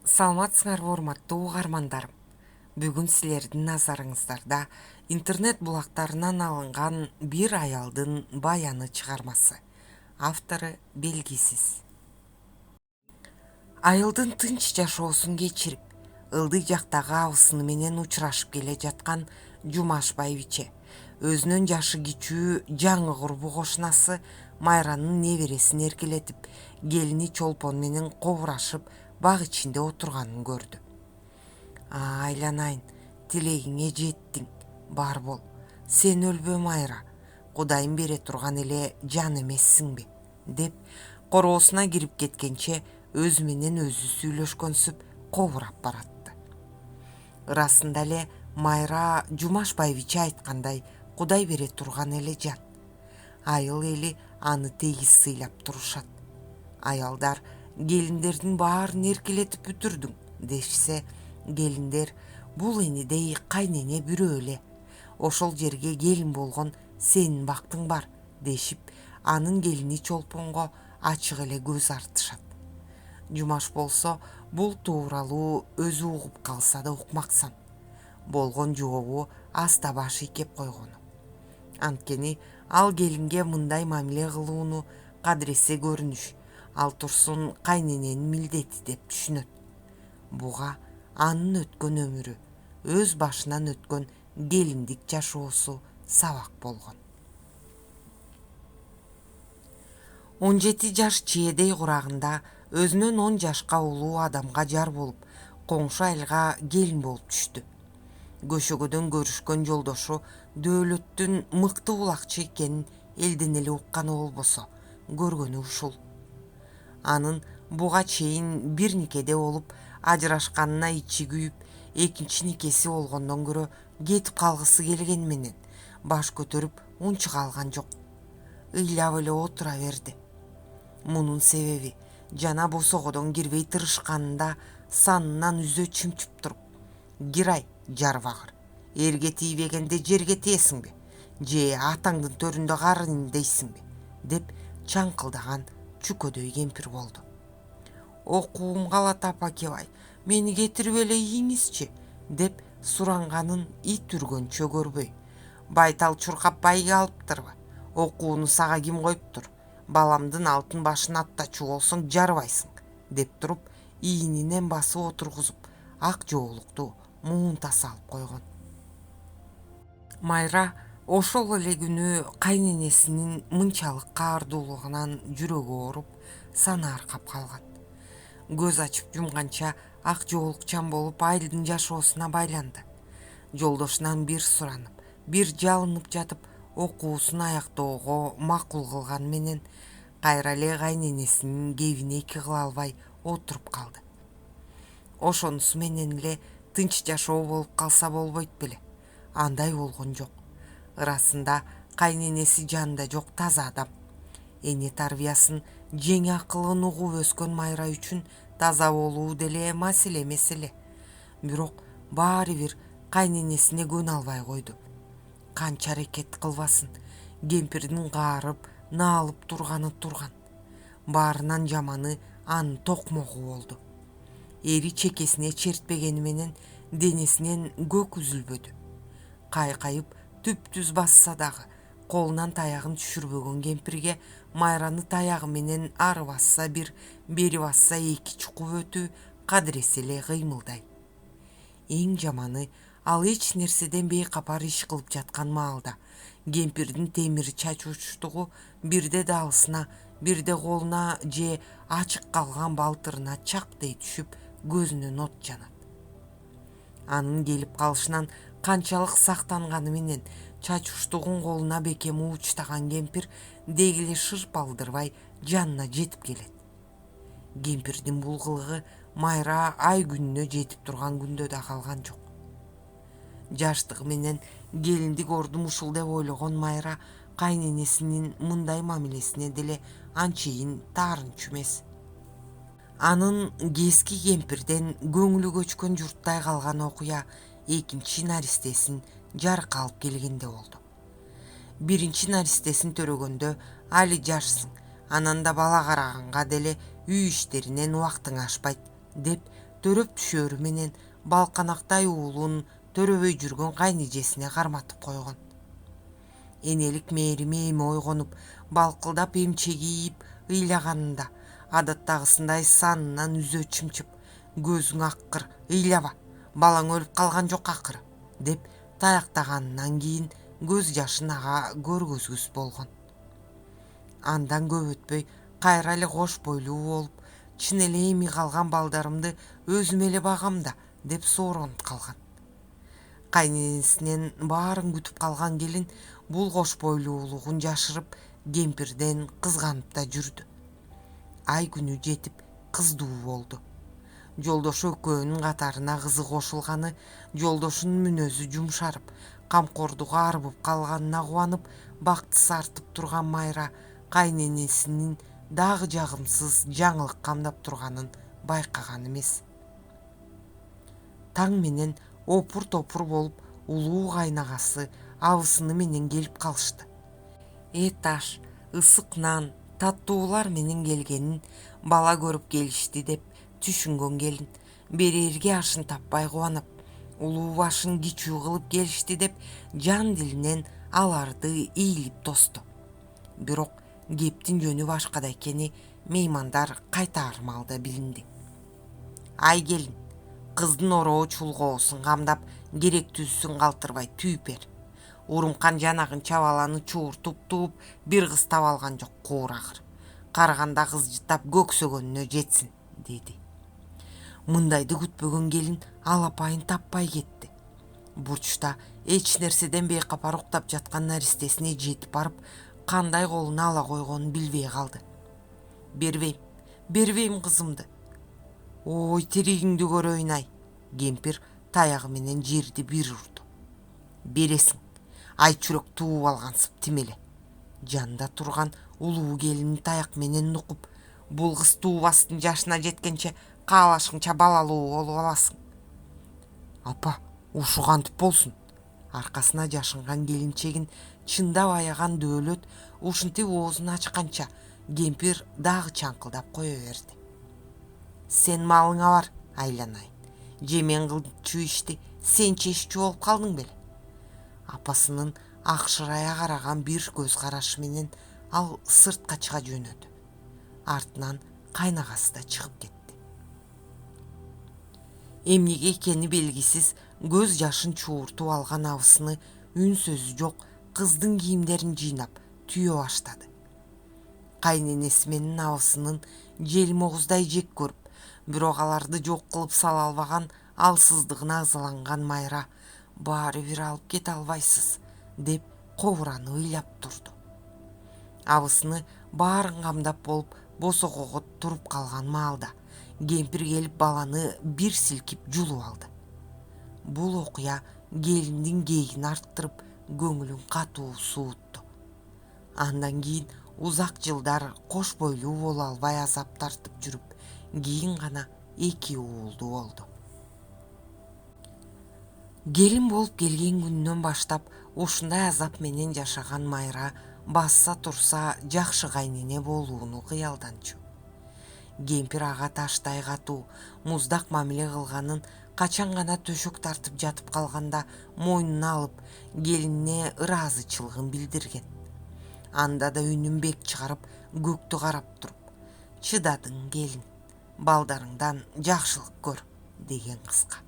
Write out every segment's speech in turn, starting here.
Саламатсыңарбы урматтуу угармандарым. Бүгүн силердин назарыңыздарда интернет булактарынан алынган бир аялдын баяны чыгармасы. Автору белгисиз. Айылдын тынч жашоосун кечирип, ылдый жактагы абысыны менен учурашып келе жаткан Жумашбай биче өзүнүн жашы кичүү жаңы курбу кошунасы Майранын небересин эркелетип, келини Чолпон менен кобурашып бак ичинде отурганын көрдү. Айланайын, тилегиңе жеттиң, бар бол. Сен өлбө Майра, Кудайым бере турган эле жан эмессиңби, деп короосуна кирип кеткенче өзү менен өзү сүйлөшкөнсүп кобурап баратты. Ырасында эле Майра Жумашбай биче айткандай Кудай бере турган эле жан. Айыл эли аны тегиз сыйлап турушат. Аялдар келиндердин баарын эркелетип бүтүрдүң дешсе, келиндер бул энидей кайнене бирөө эле. Ошол жерге келин болгон сенин бактың бар дешип, анын келини Чолпонго ачык эле көз артышат. Жумаш болсо бул тууралуу өзү угуп калса да укмаксан. Болгон жообу аста баш ийкеп койгону. Анткени ал келинге мындай мамиле кылууну кадыресе көрүнүш, ал турсун кайнененин милдети деп түшүнөт. Буга анын өткөн өмүрү, өз башынан өткөн келиндик жашоосу сабак болгон. 17 жаш чээдей курагында өзүнөн 10 жашка улуу адамга жар болуп, коңшу айылга келин болуп түштү. Көшөгөдөн көрүшкөн жолдошу Дөөлөттүн мыкты булакчы экенин элден эле укканы болбосо, көргөнү ушул. Анын буга чейин бир никеде болуп, ажырашканына ичи күйүп, экинчи никеси болгондон көрө кетип калгысы келгени менен баш көтөрүп унчуга алган жок. Ыйлап эле отура берди. Мунун себеби жана босогодон кирбей тырышканында санынан үзө чымчып туруп: "Кирай, жарбагыр, эрге тийбегенде жерге тиесиңби? Же атаңдын төрүндө карыйын дейсиңби?" деп чаңкылдаган чүкөдөй кемпир болду. "Окуум калат апа Кебай, мени кетирип эле ийиңизчи" деп суранганын ит үргөнчө көрбөй: "Байтал чуркап байге алыптырбы? Окууну сага ким коюптур? Баламдын алтын башын аттачу болсоң жарбайсың" деп туруп, ийининен басып отургузуп, ак жоолукту муунта салып койгон. Майра ошол эле күнү кайненесинин мынчалык каардуулугунан жүрөгү ооруп, саны аркап калган. Көз ачып жумганча ак жоолукчан болуп айылдын жашоосуна байланды. Жолдошунан бир суранып, бир жалынып жатып, окуусун аяктоого макул кылганы менен кайра эле кайненесинин кебине эки кыла албай отуруп калды. Ошонусу менен эле тынч жашоо болуп калса болбойт беле? Андай болгон жок. Ырасында кайненеси жанында жок таза адам. Эне тарбиясын, жең акылын угуп өскөн Майра үчүн таза болуу деле маселе эмес эле. Бирок баары бир кайненесине көнө албай койду. Канча аракет кылбасын, кемпирдин каарып, наалып турганы турган. Баарынан жаманы анын токмогу болду. Эри чекесине чертпегени менен денесинен көк үзүлбөдү. Кайкайып түп-түз басса дагы колунан таягын түшүрбөгөн кемпирге Майраны таягы менен ары басса бир, бери басса эки чукуп өтүү кадыресе эле кыймылдай. Эң жаманы, ал эч нерседен бейкапар иш кылып жаткан маалда кемпирдин темир чачуучтугу бирде даалысына, бирде колуна же ачык калган балтырына чаптей түшүп, көзүнөн от жанат. Анын келип калышынан канчалык сактанганы менен чачуучтугун колуна бекем уучтаган кемпир деги эле шырп алдырбай жанына жетип келет. Кемпирдин бул кылыгы Майра ай күнүнө жетип турган күндө да калган жок. Жаштыгы менен келиндик ордум ушул деп ойлогон Майра кайненесинин мындай мамилесине деле анчейин таарынчу эмес. Анын кески кемпирден көңүлү көчкөн журттай калган окуя экинчи наристесин жарыкка алып келгенде болду. Биринчи наристесин төрөгөндө али жашсың, анан да бала караганга деле үй иштеринен убактың ашпайт деп төрөп түшөрү менен балканактай уулун төрөбөй жүргөн кайнежесине карматып койгон. Энелик мээрими эми ойгонуп, балкылдап эмчегиип ыйлаганында адаттагысындай санынан үзө чымчып: «Көзүң аккыр, ыйлаба, балаң өлүп калган жок акыры», деп таяктаганынан кийин көз жашын ага көргөзгүс болгон. Андан көп өтпөй кайра эле кош бойлуу болуп, чын эле эми калган балдарымды өзүм эле багам да деп сооронуп калган. Кайненесинен баарын күтүп калган келин бул кош бойлуулугун жашырып кемпирден кызганып да жүрдү. Ай күнү жетип кыздуу болду. Жолдошу экөөнүн катарына кызы кошулганы, жолдошунун мүнөзү жумшарып, камкордугу арбып калганына кубанып, бактысы артып турган Майра кайненесинин дагы жагымсыз жаңылык камдап турганын байкаган эмес. Таң менен опур-топур болуп улуу кайнагасы абысыны менен келип калышты. Эт аш, ысык нан, таттуулар менен келгенин бала көрүп келишти деп түшүнгөн келин берерге ашын таппай кубанып, улуу башын кичүү кылып келишти деп жан дилинен аларды ийилип тосту. Бирок кептин жөнү башкада экени меймандар кайтармалда билинди. Ай келин, кыздын ороо чулгоосун камдап, керектүүсүн калтырбай түйүп бер. Урумкан жанагын чабаланы чууртуп тууп бир кыз таба алган жок куурагыр. Карыганда кыз жытап көксөгөнүнө жетсин, деди. Мындайды күтпөгөн келин алапайын таппай кетти. Бурчта эч нерседен бейкапар уктап жаткан наристесине жетип барып, кандай колуна ала койгонун билбей калды. Бербейм кызымды. Ой, тиригиңди көрөйүн ай. Кемпир таягы менен жерди бир урду. Бересиң, ай чүрөк тууп алгансып тимеле. Жанында турган улуу келинин таяк менен нукуп: бул кыз туубастын жашына жеткенче каалашыңча балалуу болуп аласың. Апа, ушу кантип болсун? Аркасына жашынган келинчегин чындап аяган Дөөлөт ушинтип оозун ачканча кемпир дагы чаңкылдап кое берди. Сен малыңа бар, айланайын. Жемен кылчу ишти сен чеччү болуп калдың беле? Апасынын акшырая караган бир көз карашы менен ал сыртка чыга жөнөдү. Артынан кайнагасы да чыгып кетти. Эмнеге экени белгисиз көз жашын чууртуп алган абысыны үн сөзү жок кыздын кийимдерин жыйнап түйө баштады. Кайненеси менен абысынын желмогуздай жек көрүп, бирок аларды жок кылып сала албаган алсыздыгына ызаланган Майра: баары бир алып кете албайсыз, деп кобураны ыйлап турду. Абысыны баарын камдап болуп босогого туруп калган маалда кемпир келип баланы бир силкип жулуп алды. Бул окуя келиндин кейигин арттырып, көңүлүн катуу суутту. Андан кийин узак жылдар кош бойлуу боло албай азап тартып жүрүп, кийин гана 2 уулду болду. Келин болуп келген күнүнөн баштап ушундай азап менен жашаган Майра басса турса жакшы кайнене болууну кыялданчу. Кемпир ага таштай катуу, муздак мамиле кылганын качан гана төшөк тартып жатып калганда мойнуна алып, келинине ыраазычылыгын билдирген. Анда да үнүн бек чыгарып, көктү карап туруп: чыдадың келин, балдарыңдан жакшылык көр, деген кыска.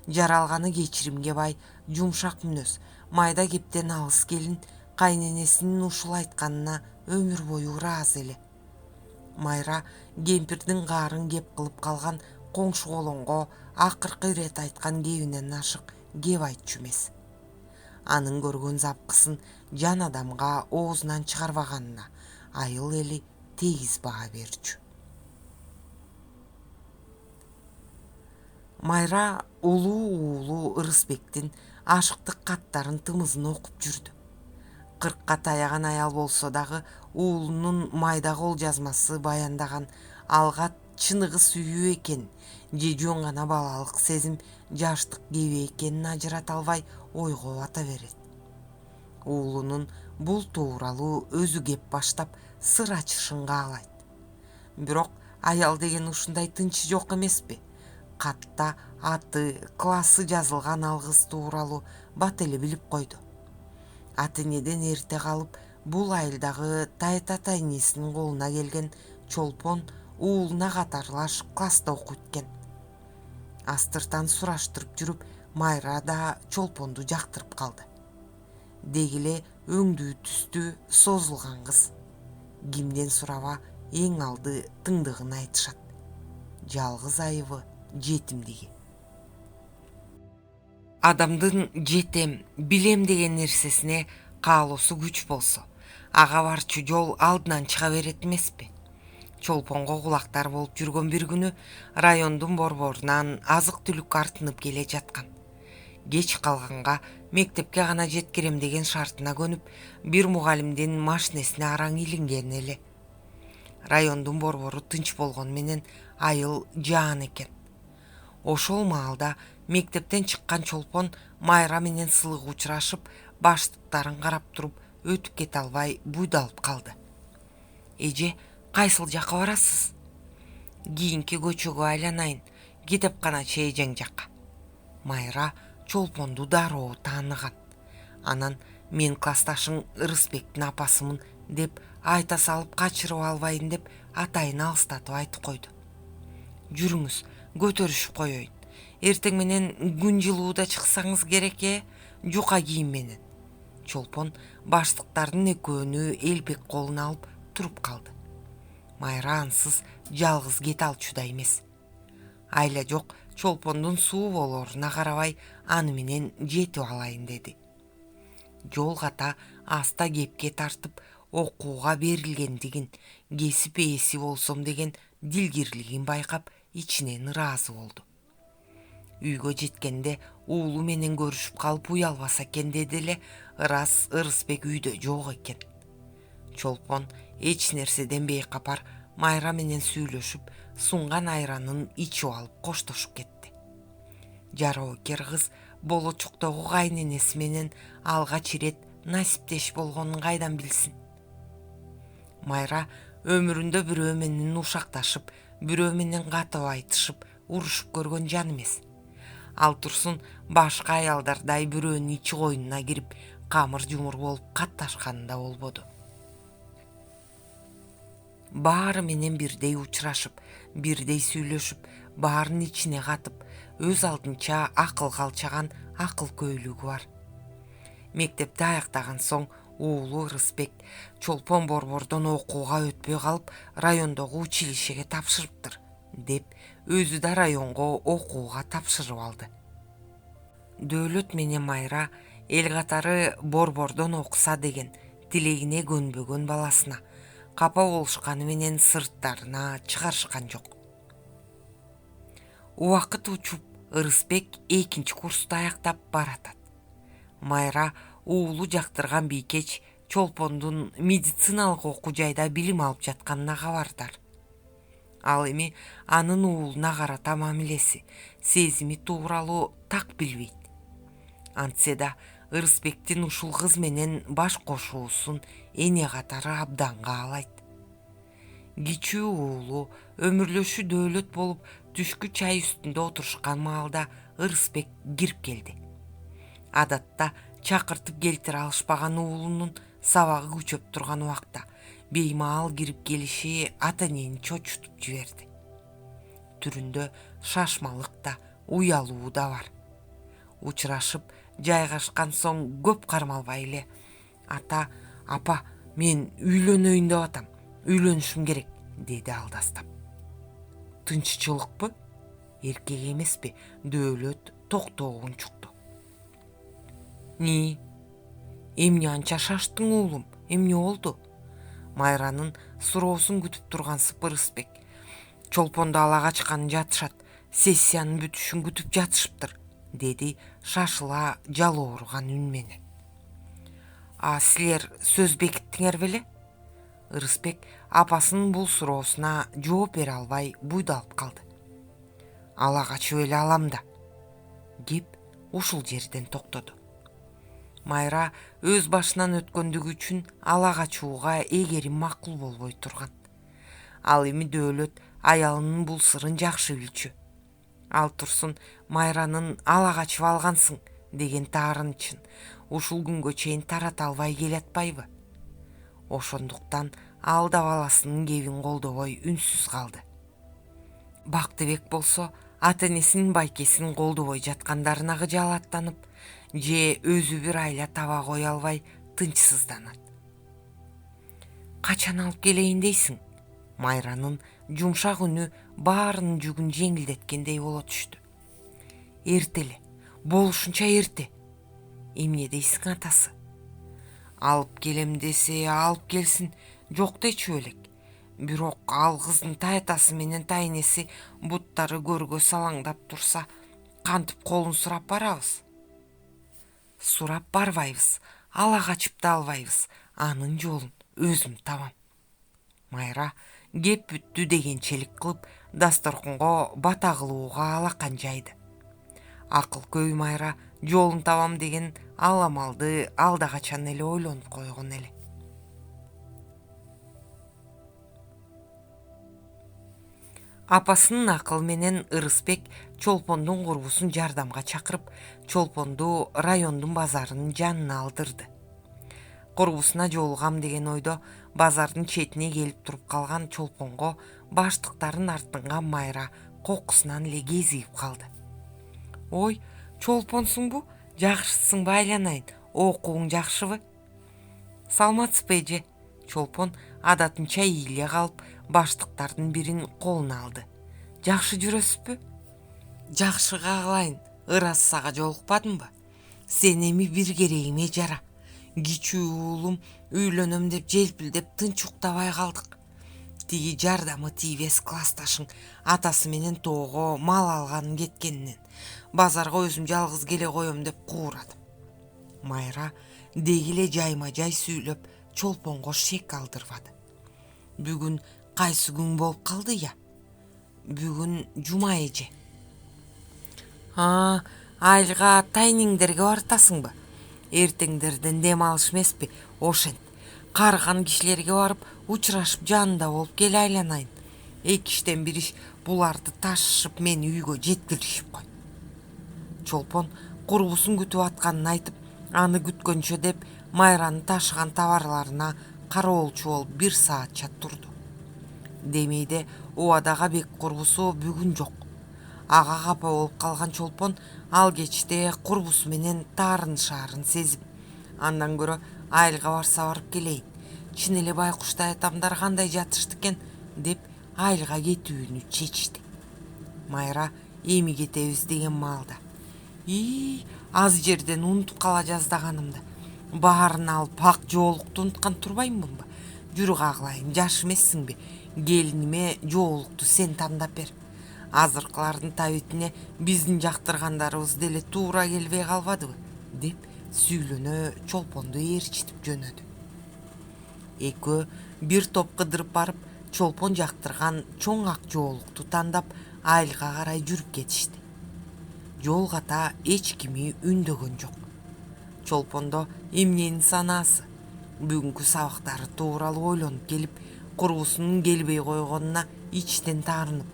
Жаралганы кечиримге бай, жумшак мүнөз, майда кептен алыс келин кайненесинин ушул айтканына өмүр бою ыраазы эле. Майра кемпирдин каарын кеп кылып калган коңшу колонго акыркы ирет айткан кебинен ашык кеп айтчу эмес. Анын көргөн запкысын жан адамга оозунан чыгарбаганына айыл эли тегиз баа берчү. Майра улуу уулу Ырысбектин ашыктык каттарын тымызын окуп жүрдү. 40ка таяган аял болсо дагы уулунун майда кол жазмасы баяндаган алга чыныгы сүйүү экен же жөн гана балалык сезим, жаштык кеби экенин ажырата албай ойго бата берет. Уулунун бул тууралуу өзү кеп баштап сыр ачышын каалайт. Бирок аял деген ушундай тынчы жок эмеспи? катта аты, классы жазылган ал кыз тууралуу бат эле билип койду. Аты энеден эрте калып, бул айылдагы Тайта энесинин колуна келген Чолпон уулуна катарлаш класста окуйт экен. Астыртан сураштырып жүрүп, Майра да Чолпонду жактырып калды. Дегиле өңдүү түстүү созулган кыз. Кимден сураба эң алды тыңдыгын айтышат. Жалгыз айыбы жетимдиги. Адамдын жетем, билем деген нерсесине каалоосу күч болсо, ага барчу жол алдынан чыга берет эмеспи? Чолпонго кулактар болуп жүргөн бир күнү райондун борборунан азык түлүк артынып келе жаткан. Кеч калганга мектепке гана жеткирем деген шартына көнүп, бир мугалимдин машинесине араң илинген эле. Райондун борбору тынч болгону менен айыл жаан экен. Ошол маалда мектептен чыккан Чолпон Майра менен сылык учурашып, баштыктарын карап туруп өтүп кете албай буйдалып калды. Эже, кайсыл жакка барасыз? Кийинки көчөгө айланайын, китепканачы эжең жакка. Майра Чолпонду дароо тааныган. Анан мен классташың Ырысбектин апасымын деп айта салып качырып албайын деп атайын алыстатып айтып койду. Жүрүңүз, көтөрүшүп коеюн. Эртең менен күн жылууда чыксаңыз керек жука кийим менен. Чолпон баштыктардын экөөнү элбек колуна алып туруп калды. Майра ансыз жалгыз кете алчу да эмес. Айла жок, Чолпондун суу болоруна карабай аны менен жетип алайын деди. Жол ката аста кепке тартып, окууга берилгендигин, кесип ээси болсом деген дилгирлигин байкап, ичинен ыраазы болду. Үйгө жеткенде уулу менен көрүшүп калып уялбаса экен деди эле, ырас Ырысбек үйдө жок экен. Чолпон эч нерседен бейкапар Майра менен сүйлөшүп, сунган айранын ичип алып коштошуп кетти. Жароокер кыз болочоктогу кайненеси менен алгач ирет насиптеш болгонун кайдан билсин? Майра өмүрүндө бирөө менен ушакташып, бирөө менен катып айтышып, урушуп көргөн жан эмес. Ал турсун башка аялдардай бирөөнүн ичи койнуна кирип, камыр жумур болуп катташканы да болбоду. Баары менен бирдей учурашып, бирдей сүйлөшүп, баарын ичине катып, өз алдынча акыл калчаган акыл көйлүгү бар. Мектепти аяктаган соң уулу Ырысбек Чолпон борбордон окууга өтпөй калып, райондогу училищеге тапшырыптыр деп, өзү да районго окууга тапшырып алды. Дөөлөт менен Майра эл катары борбордон окуса деген тилегине көнбөгөн баласына капа болушканы менен сырттарына чыгарышкан жок. Убакыт учуп, Ырысбек 2-курсту аяктап баратат. Майра уулу жактырган бийкеч Чолпондун медициналык окуу жайда билим алып жатканына кабардар. Ал эми анын уулуна карата мамилеси, сезими тууралуу так билбейт. Антсе да Ырысбектин ушул кыз менен баш кошуусун эне катары абдан каалайт. Кичүү уулу өмүрлөшү дөөлөт болуп түшкү чай үстүндө отурушкан маалда Ырысбек кирип келди. Адатта чакыртып келтире алышпаган уулунун сабагы күчөп турган убакта беймаал кирип келиши ата энени чочутуп жиберди. Түрүндө шашмалык да, уялуу да бар. Учурашып жайгашкан соң көп кармалбай эле: "Ата, апа, мен үйлөнөйүн деп атам, үйлөнүшүм керек", деди алдастап. Тынччылыкпы? Эркек эмеспи? Дөөлөт токтоогун чукту. Эмне анча шаштың уулум? Эмне болду? Майранын суроосун күтүп тургансып Ырысбек: "Чолпонду ала качканы жатышат, сессиянын бүтүшүн күтүп жатышыптыр", деди шашыла жалооруган үн менен. "А силер сөз бекиттиңер беле?" Ырысбек апасынын бул суроосуна жооп бере албай буйдалып калды. "Ала качып эле алам да", кеп ушул жерден токтоду. Майра өз башынан өткөндүгү үчүн ала качууга эгери макул болбой турган. Ал эми дөөлөт аялынын бул сырын жакшы билчү. Ал турсун Майранын ала качып алгансың деген таарынычын ушул күнгө чейин тарата албай келатпайбы? Ошондуктан ал да баласынын кебин колдобой үнсүз калды. Бактыбек болсо ата энесинин байкесин колдобой жаткандарына кыжаалаттанып, же өзү бир айла таба кое албай тынчсызданат. Качан алып келейин дейсиң? Майранын жумшак үнү баарынын жүгүн жеңилдеткендей боло түштү. Эрте эле, болушунча эрте. Эмне дейсиң атасы? Алып келем десе алып келсин, жок дечү белек. Бирок ал кыздын тайтасы менен тайнеси буттары көргө салаңдап турса, кантип колун сурап барабыз? Сурап барбайбыз, ала качып да албайбыз. Анын жолун өзүм табам. Майра кеп бүттү дегенчелик кылып дасторконго бата кылууга алакан жайды. Акыл көй Майра жолун табам деген аламалды алда качан эле ойлонуп койгон эле. Апасынын акыл менен Ырысбек Чолпондун курбусун жардамга чакырып, Чолпонду райондун базарынын жанына алдырды. Курбусуна жолугам деген ойдо базардын четине келип туруп калган Чолпонго баштыктарын артынган Майра кокусунан эле кезигип калды. Ой, Чолпонсуңбу? Жакшысыңбы айланайын? Окууң жакшыбы? Саламатсызбы эже? Чолпон адатынча ийиле калып, баштыктардын бирин колуна алды. Жакшы жүрөсүзбү? Жакшы каалайын. Ырасы сага жолукпадымбы? Сен эми бир керегиме жара. Кичүү уулум үйлөнөм деп желпилдеп тынч уктабай калдык. Тиги жардамы тийбес классташың атасы менен тоого мал алганын кеткенинен базарга өзүм жалгыз келе коем деп куурадым. Майра дегиле жайма жай сүйлөп Чолпонго шек алдырбады. Бүгүн кайсы күн болуп калды я? Бүгүн жума эже. Айылга тайниңдерге бартасыңбы? Эртеңдерден дем алыш эмеспи? Ошент. Карыган кишилерге барып учурашып жанында болуп кел айланайын. Эки иштен бир иш буларды ташышып мени үйгө жеткиришип кой. Чолпон курбусун күтүп атканын айтып, аны күткөнчө деп Майранын ташыган товарларына кароолчу болуп 1 саатча турду. Демейде убадага бек курбусу бүгүн жок. Ага капа болуп калган Чолпон ал кечте курбусу менен таарынышаарын сезип, андан көрө айылга барса барып келейин. Чын эле байкуштай атамдар кандай жатышты экен деп айылга кетүүнү чечти. Майра эми кетебиз деген маалда. Аз жерден унутуп кала жаздаганымды. Баарын алып пак жоолукту унуткан турбаймынбы? Жүрү кагылайын, жаш эмессиңби? Келиниме жоолукту сен тандап бер. Азыркылардын табитине биздин жактыргандарыбыз деле туура келбей калбадыбы? Деп сүйүлөнө Чолпонду ээрчитип жөнөдү. Экөө бир топ кыдырып барып, Чолпон жактырган чоң ак жоолукту тандап айылга карай жүрүп кетишти. Жол ката эч кими үндөгөн жок. Чолпондо эмненин санаасы? Бүгүнкү сабактары тууралуу ойлонуп келип, курбусунун келбей койгонуна ичтен таарынып,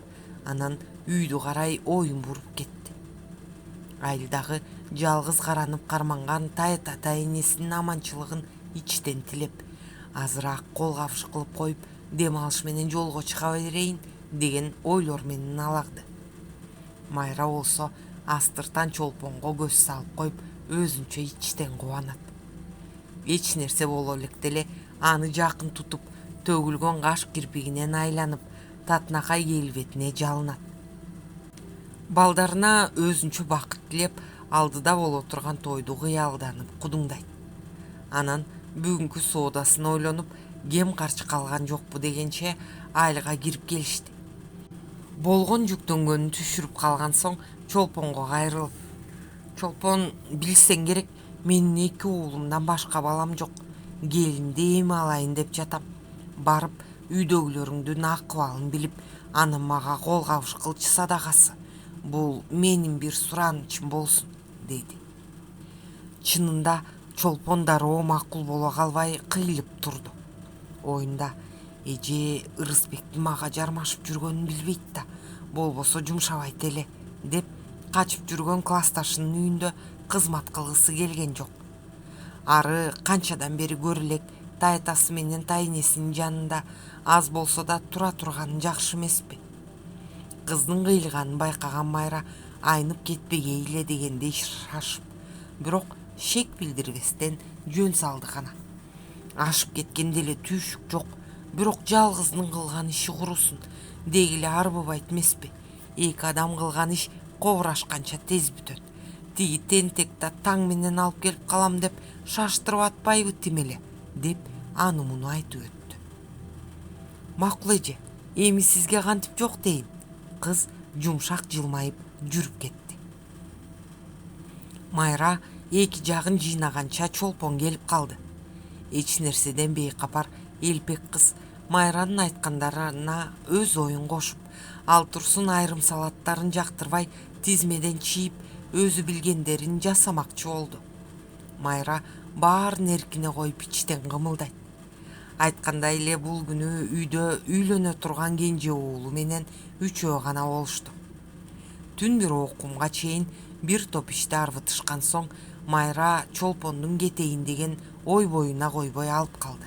анан үйдү карай оюн буруп кетти. Айылдагы жалгыз каранып карманган тайта тайнесинин аманчылыгын ичтен тилеп, азыраак кол кабыш кылып коюп, дем алыш менен жолго чыга берейин деген ойлор менен алагды. Майра болсо астыртан Чолпонго көз салып коюп, өзүнчө ичтен кубанат. Эч нерсе боло электе эле аны жакын тутуп, төгүлгөн каш кирпигинен айланып, татынакай келбетине жалынат. Балдарына өзүнчө бакыт тилеп, алдыда боло турган тойду кыялданып кудуңдайт. Анан бүгүнкү соодасын ойлонуп, кем карчы калган жокпу дегенче айылга кирип келишти. Болгон жүктөнгөнүн түшүрүп калган соң Чолпонго кайрылып: Чолпон, билсең керек, менин 2 уулумдан башка балам жок. Келинди эми алайын деп жатам. Барып үйдөгүлөрүңдүн акыбалын билип, анын мага кол кабыш кылчы садакасы. Бул менин бир суранычым болсун, деди. Чынында Чолпон дароо макул боло калбай кыйылып турду. Оюнда эже Ырысбектин мага жармашып жүргөнүн билбейт да, болбосо жумшабайт эле деп качып жүргөн классташынын үйүндө кызмат кылгысы келген жок. Ары канчадан бери көрө элек тайтасы менен тайнесинин жанында аз болсо да тура турганы жакшы эмеспи? Кыздын кыйылганын байкаган Майра айнып кетпегей эле дегендей шашып, бирок шек билдирбестен жөн салды гана. Ашып кеткен деле түйшүк жок, бирок жалгыздын кылган иши курусун деги эле арбыбайт эмеспи? Эки адам кылган иш кобурашканча тез бүтөт. Тиги тентек да таң менен алып келип калам деп шаштырып атпайбы тим эле, деп аны муну айтып өттү. Макул эже, эми сизге кантип жок дейин? Кыз жумшак жылмайып жүрүп кетти. Майра эки жагын жыйнаганча Чолпон келип калды. Эч нерседен бейкапар элпек кыз Майранын айткандарына өз оюн кошуп, ал турсун айрым салаттарын жактырбай тизмеден чийип, өзү билгендерин жасамакчы болду. Майра баарын эркине коюп ичтен кымылдайт. Айткандай эле бул күнү үйдө үйлөнө турган кенже уулу менен үчөө гана болушту. Түн бир окумга чейин бир топ ишти арбытышкан соң Майра Чолпондун кетейин деген ой боюна койбой алып калды.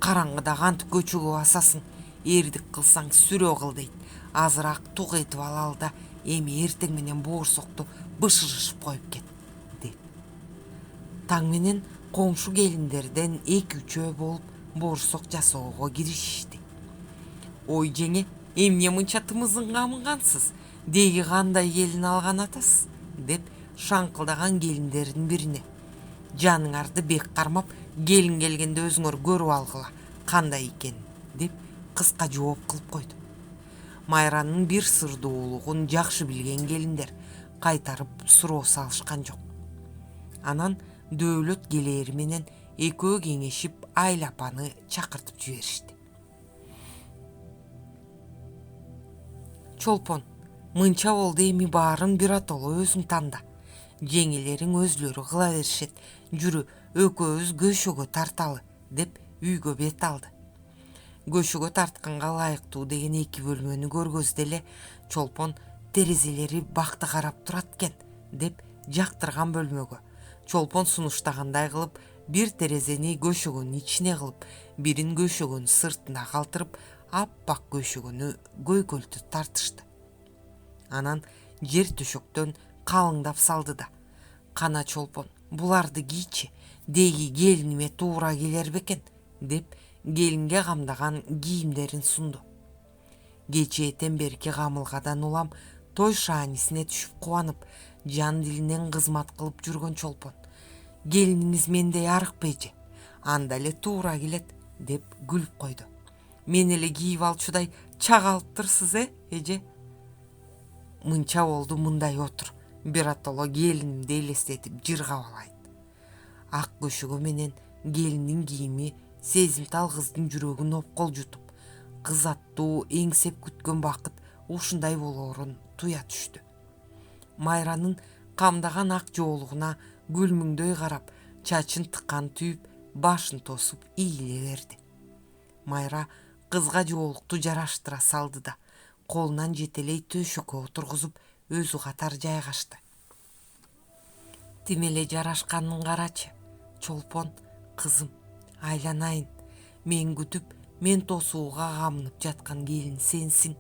Караңгыда кантип көчөгө басасың, эрдик кылсаң сүрөө кыл дейт. Азыраак тук этип алалы да эми эртең менен боорсокту бышырышып коюп кет, дейт. Таң менен коңшу келиндерден 2-3 болуп боорсок жасоого киришишти. Ой жеңе, эмне мынча тымызың камыгансыз? Деги кандай келин алган атасыз? Деп шаңкылдаган келиндердин бирине. Жаныңарды бек кармап, келин келгенде өзүңөр көрүп алгыла кандай экен, деп кыска жооп кылып койду. Майранын бир сырдуулугун жакшы билген келиндер кайтарып суроо салышкан жок. Анан Дөөлөт келери менен экөө кеңешип Айла апаны чакыртып жиберишти. Чолпон, мынча болду, эми баарын биротоло өзүң танда. Жеңелериң өзлөрү кыла беришет. Жүрү, экөөбүз көшөгө тарталы, деп үйгө бет алды. Көшөгө тартканга ылайыктуу деген 2 бөлмөнү көргөздө эле Чолпон терезелери бакты карап турат экен, деп жактырган бөлмөгө Чолпон сунуштагандай кылып бир терезени көшөгөнүн ичине кылып, бирин көшөгөнүн сыртына калтырып, аппак көшөгөнү көйкөлтүп тартышты. Анан жер төшөктөн калыңдап салды да: кана Чолпон, буларды кийчи, деги келиниме туура келер бекен, деп келинге камдаган кийимдерин сунду. Кечээден берки камылгадан улам той шаанисине түшүп кубанып, жан дилинен кызмат кылып жүргөн Чолпон: келиниңиз мендей арыкпы эже? Анда эле туура келет, деп күлүп койду. Мен эле кийип алчудай чагалыптырсыз, эже? Мынча болду, мындай отур, биротоло келинимди элестетип жыргап алайын. Ак көшөгө менен келиндин кийими сезимтал кыздын жүрөгүн опкол жутуп, кыз аттуу эңсеп күткөн бакыт ушундай болоорун туя түштү. Майранын камдаган ак жоолугуна күлмүңдөй карап, чачын тыккан түйүп, башын тосуп ийиле берди. Майра кызга жоолукту жараштыра салды да колунан жетелей төшөккө отургузуп өзү катар жайгашты. Тим эле жарашканын карачы, Чолпон, кызым, айланайын. Мен күтүп, мен тосууга камынып жаткан келин сенсиң.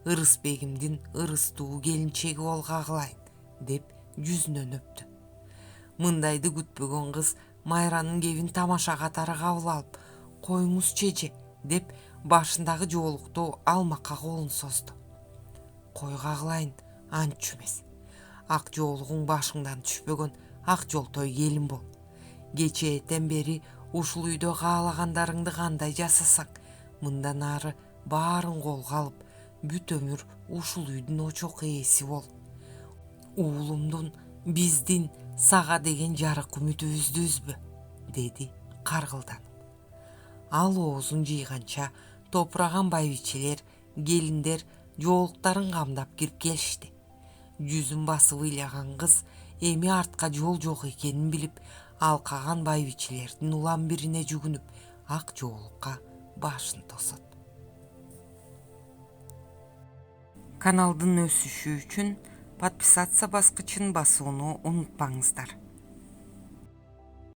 Ырысбегимдин ырыстуу келинчеги болгагылайын, деп жүзүнөн өптү. Мындайды күтпөгөн кыз Майранын кебин тамаша катары кабыл алып: коюңузчу эже, деп башындагы жоолукту алмакка колун созду. Койгагылайын, анчу эмес. Ак жоолугуң башыңдан түшпөгөн ак жолтой келин бол. Кечээден бери ушул үйдө каалагандарыңды кандай жасасаң, мындан ары баарын колго алып, бүт өмүр ушул үйдүн очок ээси бол. Уулумдун, биздин сага деген жарык үмүтүбүздү үзбө, деди каргылданып. Ал оозун жыйганча топураган байбичелер, келиндер жоолуктарын камдап кирип келишти. Жүзүн басып ыйлаган кыз эми артка жол жок экенин билип, алкаган байбичелердин улам бирине жүгүнүп, ак жоолукка башын тосот. Каналдын өсүшү үчүн подписаться баскычын басууну унутпаңыздар.